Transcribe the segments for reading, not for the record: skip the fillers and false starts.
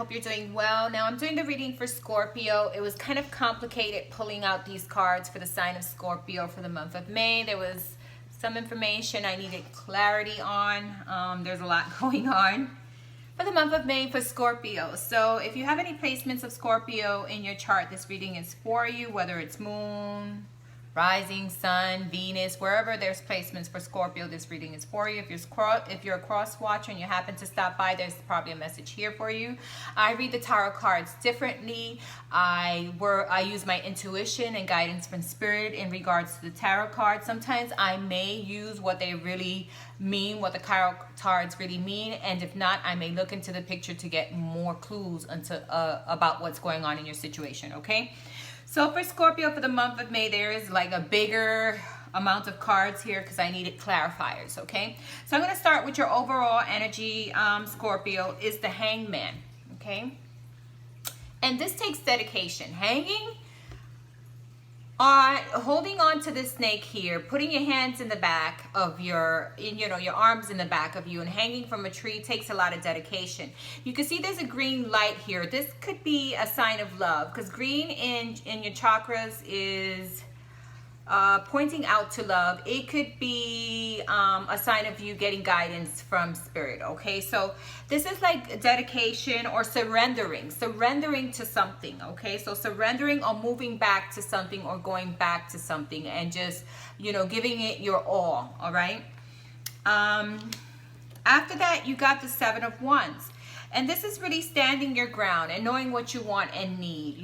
hope you're doing well. Now I'm doing the reading for Scorpio. It was kind of complicated pulling out these cards for the sign of Scorpio for the month of May. There was some information I needed clarity on. There's a lot going on for the month of May for Scorpio. So if you have any placements of Scorpio in your chart, this reading is for you, whether it's moon, rising, sun, Venus, wherever there's placements for Scorpio, this reading is for you. If you're a cross watcher and you happen to stop by, there's probably a message here for you. I read the tarot cards differently. I use my intuition and guidance from spirit in regards to the tarot cards. Sometimes I may use what they really mean, what the tarot cards really mean, and if not, I may look into the picture to get more clues about what's going on in your situation, okay? So for Scorpio for the month of May, there is like a bigger amount of cards here because I needed clarifiers, okay? So I'm going to start with your overall energy, Scorpio, is the Hangman, okay? And this takes dedication. Holding on to this snake here, putting your hands in the back of your arms in the back of you and hanging from a tree takes a lot of dedication. You can see there's a green light here. This could be a sign of love because green in your chakras is pointing out to love. It could be a sign of you getting guidance from spirit, okay? So this is like dedication or surrendering to something, okay? So surrendering or moving back to something or going back to something and just, giving it your all right? After that, you got the Seven of Wands. And this is really standing your ground and knowing what you want and need.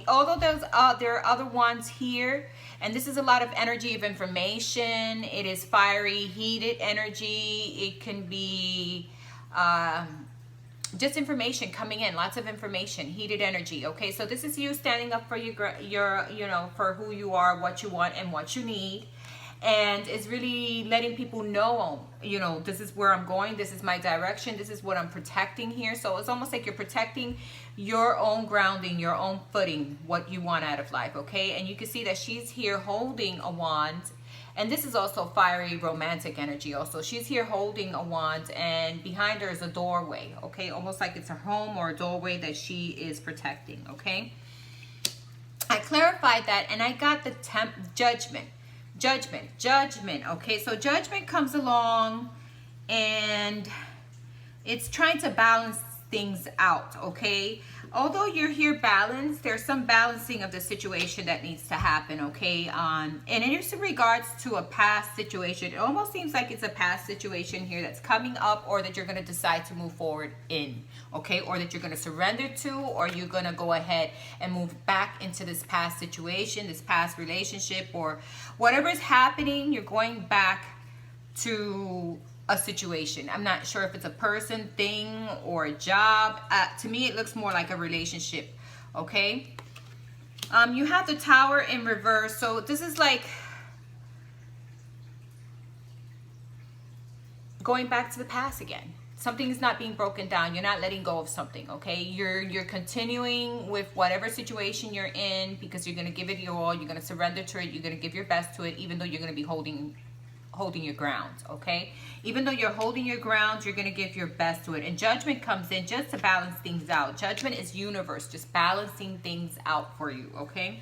Although there are other wands here, and this is a lot of energy of information. It is fiery, heated energy. It can be just information coming in, lots of information, heated energy. Okay, so this is you standing up for for who you are, what you want, and what you need. And it's really letting people know, this is where I'm going, this is my direction, this is what I'm protecting here. So it's almost like you're protecting your own grounding, your own footing, what you want out of life, okay? And you can see that she's here holding a wand. And this is also fiery, romantic energy also. She's here holding a wand, and behind her is a doorway, okay? Almost like it's her home or a doorway that she is protecting, okay? I clarified that, and I got the judgment, okay? So judgment comes along, and it's trying to balance things out, okay? Although you're here balanced, there's some balancing of the situation that needs to happen, okay? And it is in regards to a past situation. It almost seems like it's a past situation here that's coming up, or that you're going to decide to move forward in, okay? Or that you're going to surrender to, or you're going to go ahead and move back into this past situation, this past relationship, or whatever is happening, you're going back to a situation. I'm not sure if it's a person, thing, or a job. To me, it looks more like a relationship, okay? You have the Tower in reverse. So this is like going back to the past again. Something is not being broken down. You're not letting go of something, okay? You're continuing with whatever situation you're in because you're going to give it your all. You're going to surrender to it. You're going to give your best to it, even though you're going to be holding your ground, okay? Even though you're holding your ground, you're going to give your best to it. And judgment comes in just to balance things out. Judgment is universe, just balancing things out for you, okay?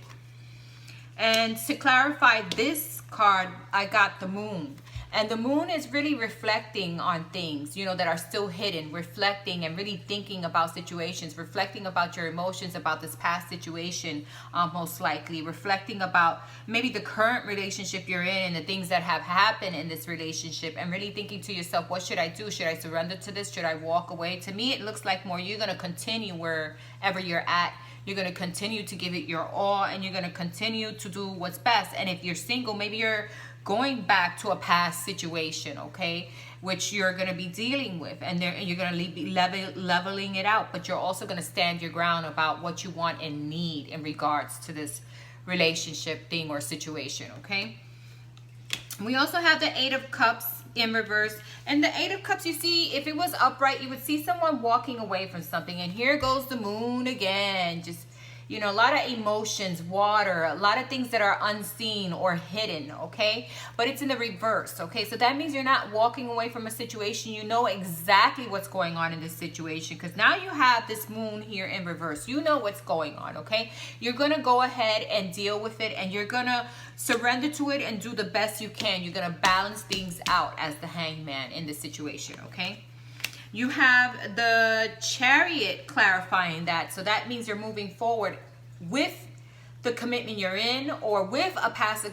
And to clarify this card, I got the Moon. And the Moon is really reflecting on things, that are still hidden, reflecting and really thinking about situations, reflecting about your emotions, about this past situation, most likely, reflecting about maybe the current relationship you're in and the things that have happened in this relationship, and really thinking to yourself, what should I do? Should I surrender to this? Should I walk away? To me, it looks like more you're going to continue wherever you're at. You're going to continue to give it your all, and you're going to continue to do what's best. And if you're single, maybe you're going back to a past situation, okay, which you're going to be dealing with, and you're going to be leveling it out, but you're also going to stand your ground about what you want and need in regards to this relationship thing or situation, okay? We also have the Eight of Cups in reverse, and the Eight of Cups, you see, if it was upright, you would see someone walking away from something, and here goes the Moon again, just You know, a lot of emotions, water, a lot of things that are unseen or hidden, okay? But it's in the reverse, okay? So that means you're not walking away from a situation. You know exactly what's going on in this situation, because now you have this moon here in reverse. You know what's going on, okay? You're going to go ahead and deal with it, and you're going to surrender to it and do the best you can. You're going to balance things out as the hangman in this situation, okay? You have the Chariot clarifying that. So that means you're moving forward with the commitment you're in, or with a past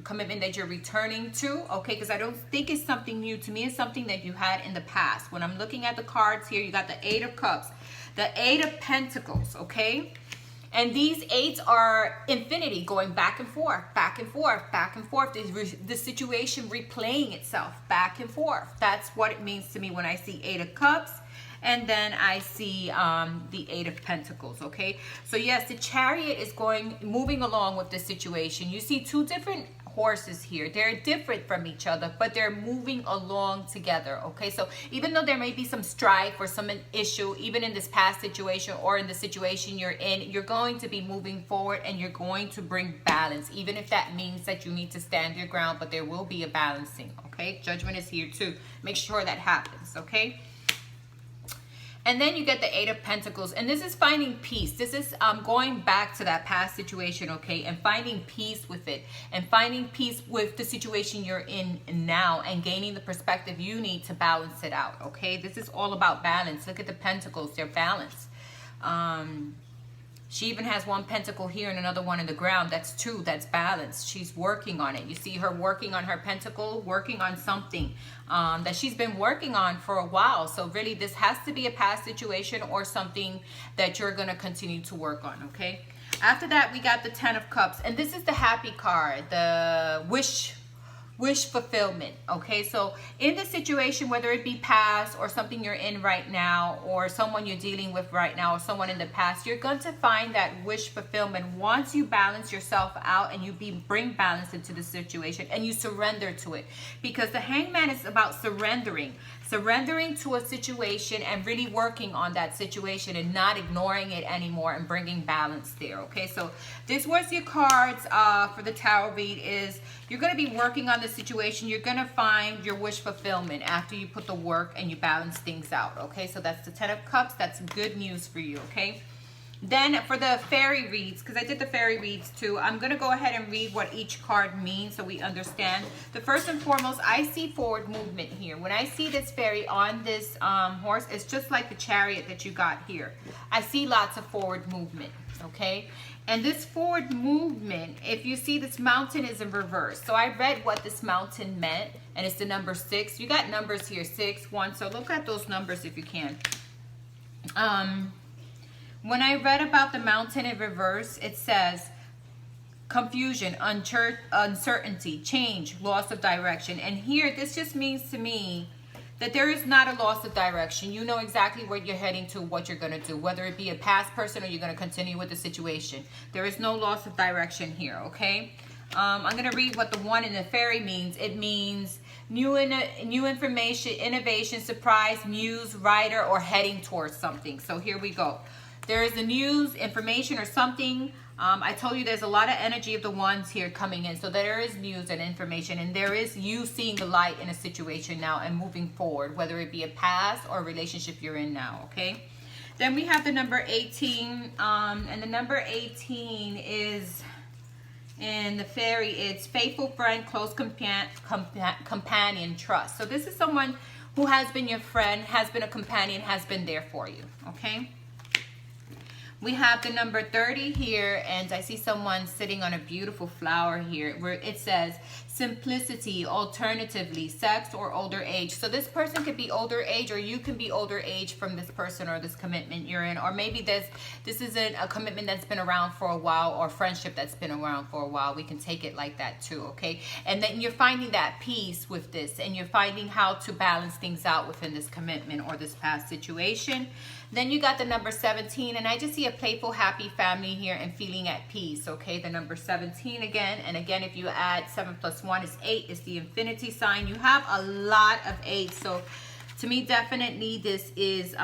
commitment that you're returning to, okay? Because I don't think it's something new. To me, it's something that you had in the past. When I'm looking at the cards here, you got the Eight of Cups, the Eight of Pentacles, okay? And these eights are infinity, going back and forth, back and forth, back and forth. The situation replaying itself back and forth. That's what it means to me when I see Eight of Cups. And then I see the Eight of Pentacles, okay? So yes, the Chariot is moving along with this situation. You see two different horses here. They're different from each other, but they're moving along together, okay? So even though there may be some strife or some issue, even in this past situation or in the situation you're in, you're going to be moving forward, and you're going to bring balance, even if that means that you need to stand your ground, but there will be a balancing, okay? Judgment is here too. Make sure that happens, okay? And then you get the Eight of Pentacles, and this is finding peace. This is going back to that past situation, okay, and finding peace with it, and finding peace with the situation you're in now, and gaining the perspective you need to balance it out, okay? This is all about balance. Look at the Pentacles, they're balanced. She even has one pentacle here and another one in the ground. That's two. That's balanced. She's working on it. You see her working on her pentacle, working on something that she's been working on for a while. So really, this has to be a past situation or something that you're going to continue to work on, okay? After that, we got the Ten of Cups. And this is the happy card, the wish fulfillment, okay? So in this situation, whether it be past or something you're in right now, or someone you're dealing with right now, or someone in the past, you're going to find that wish fulfillment once you balance yourself out, and you bring balance into the situation, and you surrender to it. Because the Hangman is about surrendering to a situation and really working on that situation and not ignoring it anymore, and bringing balance there, okay? So this was your cards for the tarot read. Is you're going to be working on the situation. You're going to find your wish fulfillment after you put the work and you balance things out, okay? So that's the Ten of Cups. That's good news for you, okay? Then for the fairy reads, because I did the fairy reads too, I'm going to go ahead and read what each card means so we understand. The first and foremost, I see forward movement here. When I see this fairy on this horse, it's just like the Chariot that you got here. I see lots of forward movement, okay? And this forward movement, if you see, this mountain is in reverse. So I read what this mountain meant, and it's the number 6. You got numbers here, 6, 1. So look at those numbers if you can. When I read about the mountain in reverse, it says confusion, uncertainty, change, loss of direction. And here, this just means to me that there is not a loss of direction. You know exactly where you're heading to, what you're going to do, whether it be a past person or you're going to continue with the situation. There is no loss of direction here, okay? I'm going to read what the 1 in the fairy means. It means new information, innovation, surprise, news, writer, or heading towards something. So here we go. There is the news, information, or something. I told you there's a lot of energy of the ones here coming in. So there is news and information, and there is you seeing the light in a situation now and moving forward, whether it be a past or a relationship you're in now, okay? Then we have the number 18, and the number 18 is in the fairy. It's faithful friend, close companion, trust. So this is someone who has been your friend, has been a companion, has been there for you, okay? We have the number 30 here, and I see someone sitting on a beautiful flower here where it says simplicity, alternatively, sex, or older age. So this person could be older age, or you can be older age from this person or this commitment you're in. Or maybe this isn't a commitment that's been around for a while, or friendship that's been around for a while. We can take it like that too, okay? And then you're finding that peace with this, and you're finding how to balance things out within this commitment or this past situation. Then you got the number 17, and I just see a playful, happy family here and feeling at peace, okay? The number 17 again, and again, if you add 7 plus 1 is 8, it's the infinity sign. You have a lot of 8, so To me, definitely this is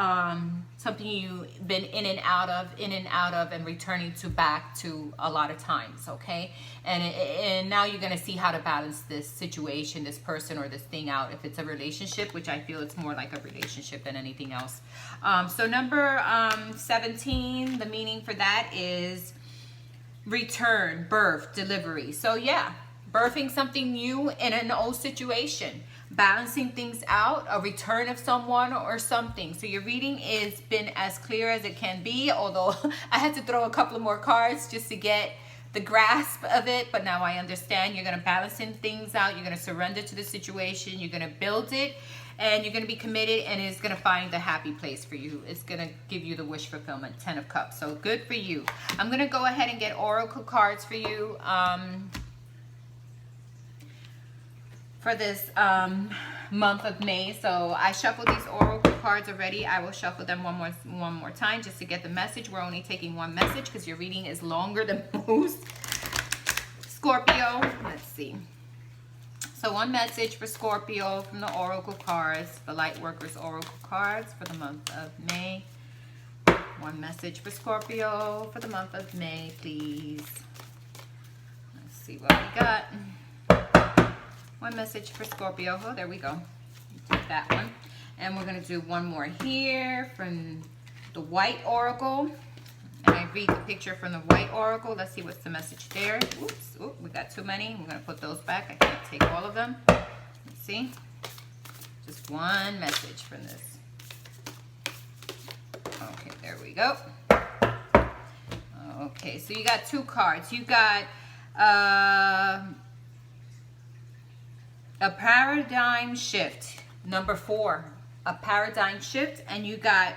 something you've been in and out of, and returning to back to a lot of times, okay? And now you're going to see how to balance this situation, this person, or this thing out. If it's a relationship, which I feel it's more like a relationship than anything else. So number 17, the meaning for that is return, birth, delivery. So yeah, birthing something new in an old situation, balancing things out, a return of someone or something. So your reading has been as clear as it can be, although I had to throw a couple of more cards just to get the grasp of it, but now I understand. You're going to balancing things out, you're going to surrender to the situation, you're going to build it, and you're going to be committed, and it's going to find the happy place for you. It's going to give you the wish fulfillment. 10 of Cups. So good for you. I'm going to go ahead and get oracle cards for you for this month of May. So I shuffled these oracle cards already. I will shuffle them one more time just to get the message. We're only taking one message because your reading is longer than most. Scorpio, let's see. So one message for Scorpio from the oracle cards, the light workers oracle cards for the month of May. One message for Scorpio for the month of May, please. Let's see what we got. One message for Scorpio. Oh, there we go. Take that one. And we're going to do one more here from the white oracle. And I read the picture from the white oracle. Let's see what's the message there. Oops. Oops, we got too many. We're going to put those back. I can't take all of them. Let's see. Just one message from this. Okay, there we go. Okay, so you got two cards. You got a paradigm shift, number 4, a paradigm shift, and you got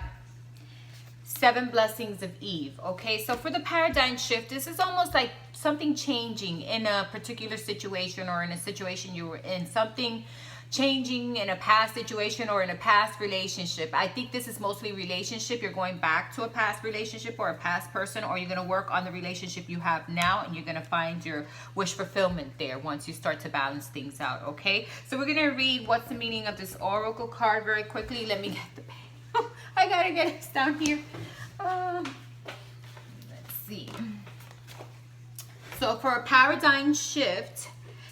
7 blessings of Eve. Okay, so for the paradigm shift, this is almost like something changing in a particular situation, or in a situation you were in, something changing in a past situation or in a past relationship. I think this is mostly relationship. You're going back to a past relationship or a past person, or you're going to work on the relationship you have now, and you're going to find your wish fulfillment there once you start to balance things out. Okay, so we're going to read what's the meaning of this oracle card very quickly. Let me get the pen. I gotta get it down here. Let's see. So for a paradigm shift,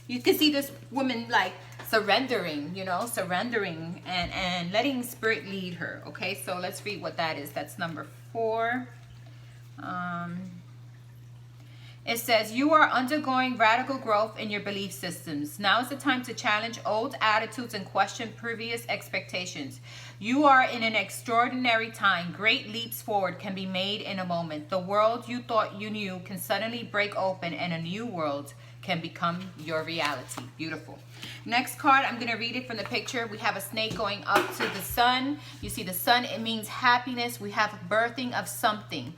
you can see this woman like surrendering, you know, surrendering and letting spirit lead her. Okay, so let's read what that is. That's number 4. It says, you are undergoing radical growth in your belief systems. Now is the time to challenge old attitudes and question previous expectations. You are in an extraordinary time. Great leaps forward can be made in a moment. The world you thought you knew can suddenly break open, and a new world can become your reality. Beautiful. Next card, I'm going to read it from the picture. We have a snake going up to the sun. You see the sun, it means happiness. We have birthing of something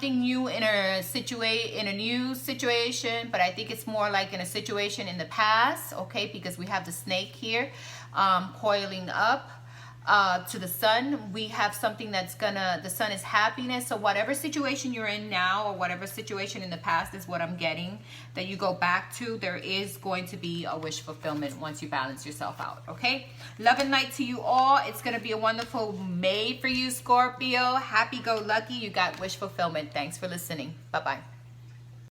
new in a new situation, but I think it's more like in a situation in the past, okay, because we have the snake here coiling up to the sun. We have something that's the sun is happiness. So whatever situation you're in now, or whatever situation in the past, is what I'm getting that you go back to. There is going to be a wish fulfillment once you balance yourself out. Okay, love and light to you all. It's going to be a wonderful May for you, Scorpio. Happy go lucky. You got wish fulfillment. Thanks for listening. Bye bye.